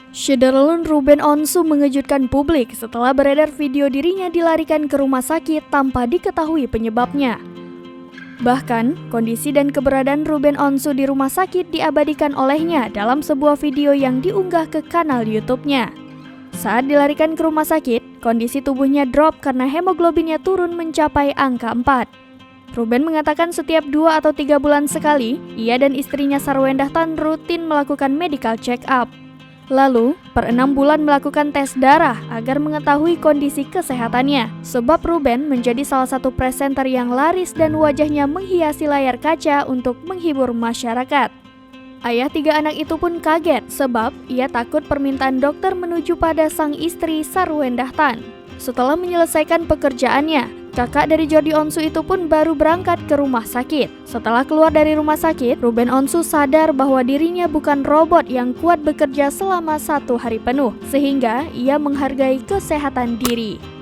Syederlun Ruben Onsu mengejutkan publik setelah beredar video dirinya dilarikan ke rumah sakit tanpa diketahui penyebabnya. Bahkan, kondisi dan keberadaan Ruben Onsu di rumah sakit diabadikan olehnya dalam sebuah video yang diunggah ke kanal YouTube-nya. Saat dilarikan ke rumah sakit, kondisi tubuhnya drop karena hemoglobinnya turun mencapai angka 4. Ruben mengatakan setiap 2 atau 3 bulan sekali, ia dan istrinya Sarwendah Tan rutin melakukan medical check-up. Lalu, per 6 bulan melakukan tes darah agar mengetahui kondisi kesehatannya. Sebab Ruben menjadi salah satu presenter yang laris dan wajahnya menghiasi layar kaca untuk menghibur masyarakat. Ayah 3 anak itu pun kaget sebab ia takut permintaan dokter menuju pada sang istri Sarwendah Tan. Setelah menyelesaikan pekerjaannya, kakak dari Jordi Onsu itu pun baru berangkat ke rumah sakit. Setelah keluar dari rumah sakit, Ruben Onsu sadar bahwa dirinya bukan robot yang kuat bekerja selama 1 hari penuh, sehingga ia menghargai kesehatan diri.